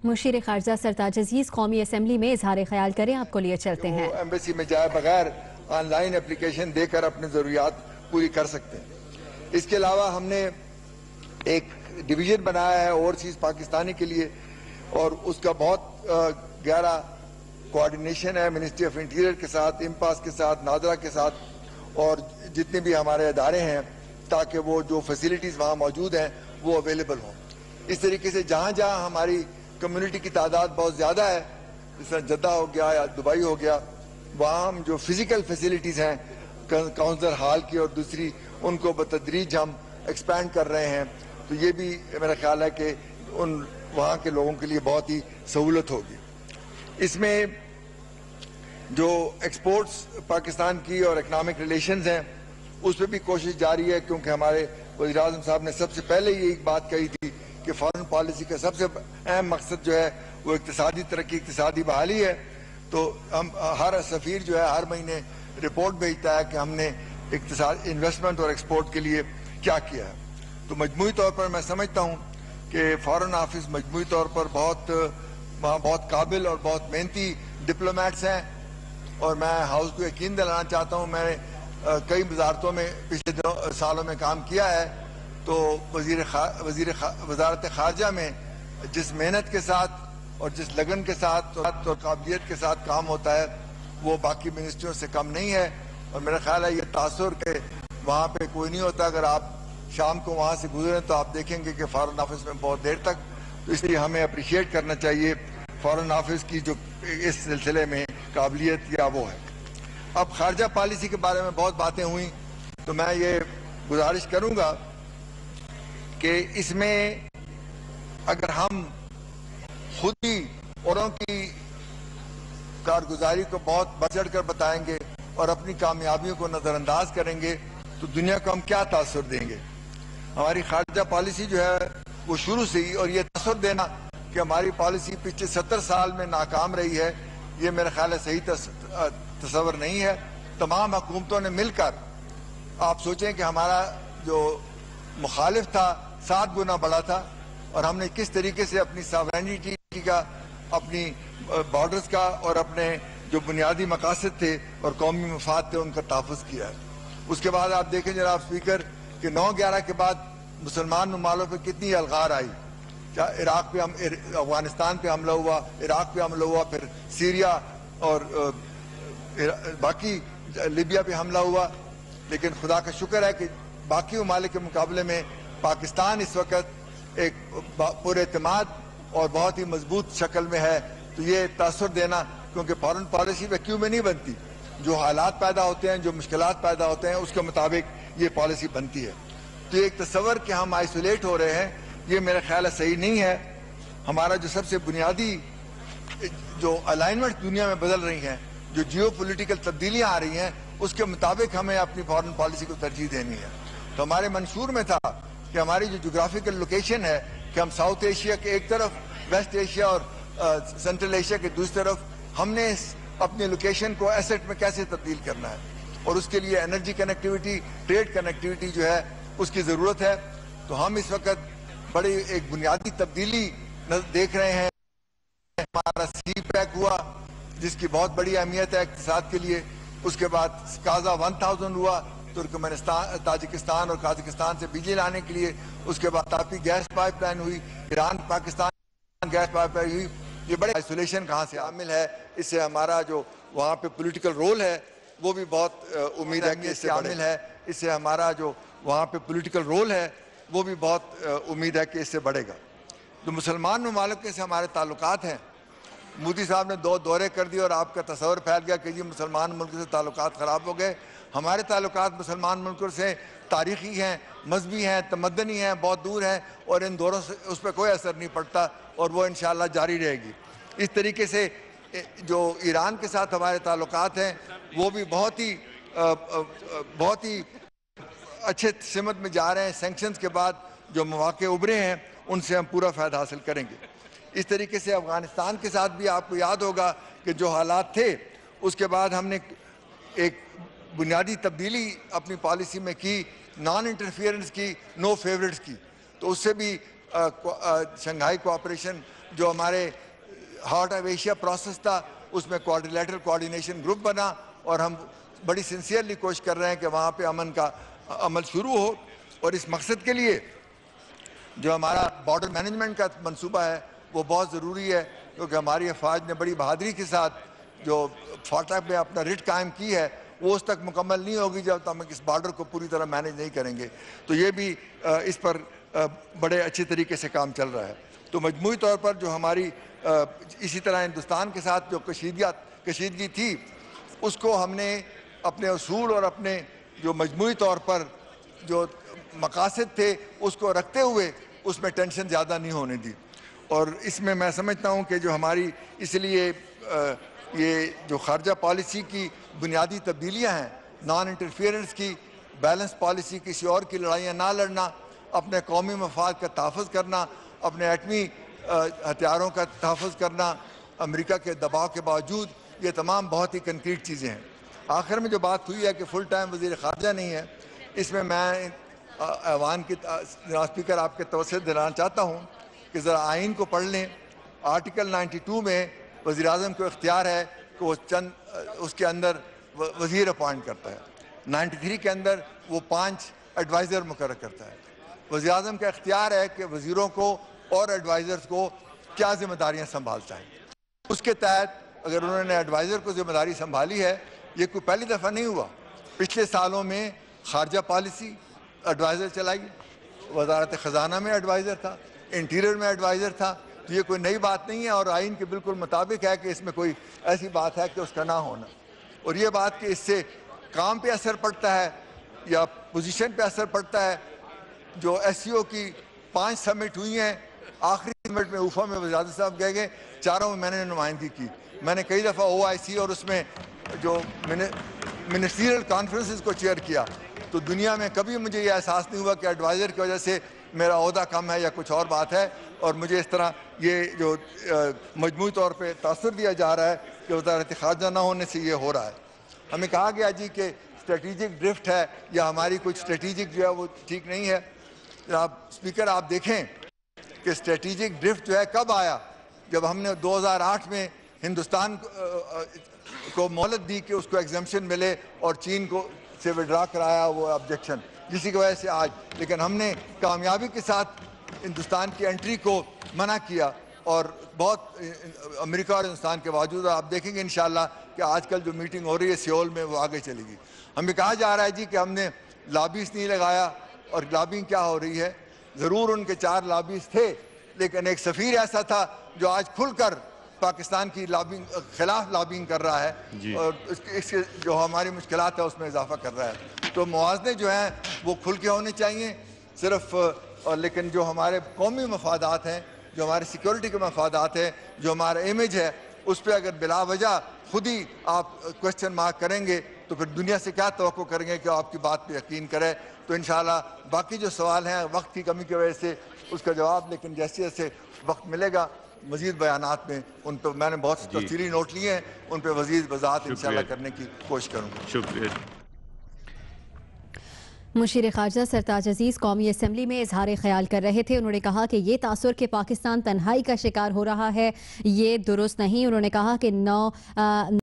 مشیر خارجہ سرتاج عزیز قومی اسمبلی میں اظہار خیال کریں، آپ کو لیے چلتے ہیں۔ ایمبیسی میں جائے بغیر آن لائن اپلیکیشن دے کر اپنے ضروریات پوری کر سکتے ہیں۔ اس کے علاوہ ہم نے ایک ڈویژن بنایا ہے اوورسیز پاکستانی کے لیے، اور اس کا بہت گہرا کوارڈینیشن ہے منسٹری آف انٹیریئر کے ساتھ، امپاس کے ساتھ، نادرا کے ساتھ، اور جتنے بھی ہمارے ادارے ہیں، تاکہ وہ جو فیسلٹیز وہاں موجود ہیں وہ اویلیبل ہوں۔ اس طریقے سے جہاں جہاں ہماری کمیونٹی کی تعداد بہت زیادہ ہے، جس طرح جدہ ہو گیا یا دبئی ہو گیا، وہاں ہم جو فزیکل فیسلٹیز ہیں کاؤنسلر ہال کی اور دوسری، ان کو بتدریج ہم ایکسپینڈ کر رہے ہیں۔ تو یہ بھی میرا خیال ہے کہ ان وہاں کے لوگوں کے لیے بہت ہی سہولت ہوگی۔ اس میں جو ایکسپورٹس پاکستان کی اور اکنامک ریلیشنز ہیں، اس پہ بھی کوشش جاری ہے، کیونکہ ہمارے وزیر اعظم صاحب نے سب سے پہلے یہ ایک بات کہی تھی کہ فارن پالیسی کا سب سے اہم مقصد جو ہے وہ اقتصادی ترقی، اقتصادی بحالی ہے۔ تو ہم ہر سفیر جو ہے ہر مہینے رپورٹ بھیجتا ہے کہ ہم نے انویسٹمنٹ اور ایکسپورٹ کے لیے کیا کیا ہے۔ تو مجموعی طور پر میں سمجھتا ہوں کہ فارن آفس مجموعی طور پر وہاں بہت قابل اور بہت محنتی ڈپلومیٹس ہیں، اور میں ہاؤس کو یقین دلانا چاہتا ہوں، میں نے کئی وزارتوں میں پچھلے سالوں میں کام کیا ہے، تو وزارت خارجہ میں جس محنت کے ساتھ اور جس لگن کے ساتھ اور قابلیت کے ساتھ کام ہوتا ہے وہ باقی منسٹریوں سے کم نہیں ہے۔ اور میرا خیال ہے یہ تاثر کہ وہاں پہ کوئی نہیں ہوتا، اگر آپ شام کو وہاں سے گزریں تو آپ دیکھیں گے کہ فارن آفس میں بہت دیر تک، تو اس لیے ہمیں اپریشیٹ کرنا چاہیے فارن آفس کی جو اس سلسلے میں قابلیت یا وہ ہے۔ اب خارجہ پالیسی کے بارے میں بہت باتیں ہوئیں، تو میں یہ گزارش کروں گا کہ اس میں اگر ہم خود ہی اوروں کی کارگزاری کو بہت بڑھ چڑھ کر بتائیں گے اور اپنی کامیابیوں کو نظر انداز کریں گے تو دنیا کو ہم کیا تاثر دیں گے۔ ہماری خارجہ پالیسی جو ہے وہ شروع سے ہی، اور یہ تاثر دینا کہ ہماری پالیسی پچھلے 70 سال میں ناکام رہی ہے، یہ میرا خیال ہے صحیح تصور نہیں ہے۔ تمام حکومتوں نے مل کر، آپ سوچیں کہ ہمارا جو مخالف تھا 7 گنا بڑا تھا، اور ہم نے کس طریقے سے اپنی ساورینٹی کا، اپنی بارڈرز کا اور اپنے جو بنیادی مقاصد تھے اور قومی مفاد تھے ان کا تحفظ کیا ہے۔ اس کے بعد آپ دیکھیں جناب اسپیکر کہ 9/11 کے بعد مسلمان ممالک پہ کتنی الغار آئی، عراق پہ افغانستان پہ حملہ ہوا، عراق پہ حملہ ہوا، پھر سیریا اور باقی لیبیا پہ حملہ ہوا، لیکن خدا کا شکر ہے کہ باقی ممالک کے مقابلے میں پاکستان اس وقت ایک پر اعتماد اور بہت ہی مضبوط شکل میں ہے۔ تو یہ تاثر دینا، کیونکہ فارن پالیسی ویکیوم میں نہیں بنتی، جو حالات پیدا ہوتے ہیں، جو مشکلات پیدا ہوتے ہیں، اس کے مطابق یہ پالیسی بنتی ہے۔ تو یہ ایک تصور کہ ہم آئسولیٹ ہو رہے ہیں، یہ میرا خیال ہے صحیح نہیں ہے۔ ہمارا جو سب سے بنیادی جو الائنمنٹ دنیا میں بدل رہی ہیں، جو جیو پولیٹیکل تبدیلیاں آ رہی ہیں، اس کے مطابق ہمیں اپنی فارن پالیسی کو ترجیح دینی ہے۔ تو ہمارے منشور میں تھا کہ ہماری جو جغرافیکل لوکیشن ہے کہ ہم ساؤتھ ایشیا کے ایک طرف، ویسٹ ایشیا اور سینٹرل ایشیا کے دوسری طرف، ہم نے اپنی لوکیشن کو ایسٹ میں کیسے تبدیل کرنا ہے، اور اس کے لیے انرجی کنیکٹیوٹی، ٹریڈ کنیکٹیوٹی جو ہے اس کی ضرورت ہے۔ تو ہم اس وقت بڑی ایک بنیادی تبدیلی دیکھ رہے ہیں۔ ہمارا سی پیک ہوا جس کی بہت بڑی اہمیت ہے اقتصاد کے لیے، اس کے بعد کازا 1000 ہوا ترکمانستان، تاجکستان اور قازقستان سے بجلی لانے کے لیے، اس کے بعد تاپی گیس پائپ لائن ہوئی، Iran Pakistan gas pipeline ہوئی۔ یہ بڑے آئسولیشن کہاں سے عامل ہے، اس سے ہمارا جو وہاں پہ پولیٹیکل رول ہے وہ بھی بہت امید ہے کہ اس سے عامل ہے، اس سے ہمارا جو وہاں پہ پولیٹیکل رول ہے وہ بھی بہت امید ہے کہ اس سے بڑھے گا۔ جو مسلمان ممالک سے ہمارے تعلقات ہیں، مودی صاحب نے 2 دورے کر دیے اور آپ کا تصور پھیل گیا کہ یہ مسلمان ملک سے تعلقات خراب ہو گئے۔ ہمارے تعلقات مسلمان ملکوں سے تاریخی ہیں، مذہبی ہیں، تمدنی ہیں، بہت دور ہیں، اور ان دوروں سے اس پہ کوئی اثر نہیں پڑتا، اور وہ انشاءاللہ جاری رہے گی۔ اس طریقے سے جو ایران کے ساتھ ہمارے تعلقات ہیں وہ بھی بہت ہی اچھے سمت میں جا رہے ہیں۔ سینکشنز کے بعد جو مواقع ابھرے ہیں ان سے ہم پورا فائدہ حاصل کریں گے۔ اس طریقے سے افغانستان کے ساتھ بھی آپ کو یاد ہوگا کہ جو حالات تھے، اس کے بعد ہم نے ایک بنیادی تبدیلی اپنی پالیسی میں کی، نان انٹرفیئرنس کی، نو فیورٹس کی، تو اس سے بھی شنگھائی کوآپریشن جو ہمارے ہارٹ آف ایشیا پروسیس تھا اس میں کوارڈیلیٹرل کوارڈینیشن گروپ بنا، اور ہم بڑی سنسیئرلی کوشش کر رہے ہیں کہ وہاں پہ امن کا عمل شروع ہو، اور اس مقصد کے لیے جو ہمارا بارڈر مینجمنٹ کا منصوبہ ہے وہ بہت ضروری ہے، کیونکہ ہماری افواج نے بڑی بہادری کے ساتھ جو فاٹک میں اپنا رٹ قائم کی ہے وہ اس تک مکمل نہیں ہوگی جب تک ہم اس بارڈر کو پوری طرح مینیج نہیں کریں گے. تو یہ بھی اس پر بڑے اچھے طریقے سے کام چل رہا ہے. تو مجموعی طور پر جو ہماری اسی طرح ہندوستان کے ساتھ جو کشیدگی تھی اس کو ہم نے اپنے اصول اور اپنے جو مجموعی طور پر جو مقاصد تھے اس کو رکھتے ہوئے اس میں ٹینشن زیادہ نہیں ہونے دی. اور اس میں سمجھتا ہوں کہ جو ہماری اس لیے یہ جو خارجہ پالیسی کی بنیادی تبدیلیاں ہیں، نان انٹرفیئرنس کی، بیلنس پالیسی، کسی اور کی لڑائیاں نہ لڑنا، اپنے قومی مفاد کا تحفظ کرنا، اپنے ایٹمی ہتھیاروں کا تحفظ کرنا امریکہ کے دباؤ کے باوجود، یہ تمام بہت ہی کنکریٹ چیزیں ہیں. آخر میں جو بات ہوئی ہے کہ فل ٹائم وزیر خارجہ نہیں ہے، اس میں ایوان کی جناب اسپیکر آپ کے توسط دلانا چاہتا ہوں کہ ذرا آئین کو پڑھ لیں. آرٹیکل 92 میں وزیر اعظم کو اختیار ہے کہ وہ اس کے اندر وزیر اپوائنٹ کرتا ہے. 93 کے اندر وہ 5 ایڈوائزر مقرر کرتا ہے. وزیر اعظم کا اختیار ہے کہ وزیروں کو اور ایڈوائزرز کو کیا ذمہ داریاں سنبھالتا ہے. اس کے تحت اگر انہوں نے ایڈوائزر کو ذمہ داری سنبھالی ہے، یہ کوئی پہلی دفعہ نہیں ہوا. پچھلے سالوں میں خارجہ پالیسی ایڈوائزر چلائی، وزارت خزانہ میں ایڈوائزر تھا، انٹیریئر میں ایڈوائزر تھا. تو یہ کوئی نئی بات نہیں ہے، اور آئین کے بالکل مطابق ہے کہ اس میں کوئی ایسی بات ہے کہ اس کا نہ ہونا. اور یہ بات کہ اس سے کام پہ اثر پڑتا ہے یا پوزیشن پہ اثر پڑتا ہے. جو ایس سی او کی 5 سمٹ ہوئی ہیں، آخری سمٹ میں اوفا میں وزیر اعظم صاحب گئے، چاروں میں میں نے نمائندگی کی. میں نے کئی دفعہ OIC اور اس میں جو منسٹریل کانفرنسز کو چیئر کیا. تو دنیا میں کبھی مجھے یہ احساس نہیں ہوا کہ ایڈوائزر کی وجہ سے میرا عہدہ کم ہے یا کچھ اور بات ہے. اور مجھے اس طرح یہ جو مجموعی طور پہ تاثر دیا جا رہا ہے کہ وزارت خارجہ نہ ہونے سے یہ ہو رہا ہے. ہمیں کہا گیا جی کہ اسٹریٹجک ڈرفٹ ہے یا ہماری کچھ اسٹریٹجک جو ہے وہ ٹھیک نہیں ہے. جناب اسپیکر آپ دیکھیں کہ اسٹریٹجک ڈرفٹ جو ہے کب آیا؟ جب ہم نے 2008 میں ہندوستان کو مہلت دی کہ اس کو ایگزمپشن ملے اور چین کو سے وڈرا کرایا وہ آبجیکشن، جسی کی وجہ سے آج. لیکن ہم نے کامیابی کے ساتھ ہندوستان کی انٹری کو منع کیا، اور بہت امریکہ اور ہندوستان کے باوجود آپ دیکھیں گے انشاءاللہ کہ آج کل جو میٹنگ ہو رہی ہے سیول میں وہ آگے چلے گی. ہمیں کہا جا رہا ہے جی کہ ہم نے لابیز نہیں لگایا، اور لابنگ کیا ہو رہی ہے؟ ضرور ان کے 4 لابیز تھے، لیکن ایک سفیر ایسا تھا جو آج کھل کر پاکستان کی خلاف لابنگ کر رہا ہے، اور اس کے جو ہماری مشکلات ہے اس میں اضافہ کر رہا ہے. تو موازنے جو ہیں وہ کھل کے ہونے چاہیے صرف. لیکن جو ہمارے قومی مفادات ہیں، جو ہمارے سیکورٹی کے مفادات ہیں، جو ہمارا امیج ہے، اس پہ اگر بلا وجہ خود ہی آپ کوسچن مارک کریں گے تو پھر دنیا سے کیا توقع کریں گے کہ آپ کی بات پہ یقین کرے. تو انشاءاللہ باقی جو سوال ہیں وقت کی کمی کی وجہ سے اس کا جواب، لیکن جیسے جیسے وقت ملے گا مزید بیانات میں ان پہ میں نے بہت تفصیلی نوٹ لیے ہیں، ان پہ مزید وضاحت انشاءاللہ کرنے کی کوشش کروں گا. شکریہ. مشیر خارجہ سرتاج عزیز قومی اسمبلی میں اظہار خیال کر رہے تھے. انہوں نے کہا کہ یہ تاثر کہ پاکستان تنہائی کا شکار ہو رہا ہے یہ درست نہیں. انہوں نے کہا کہ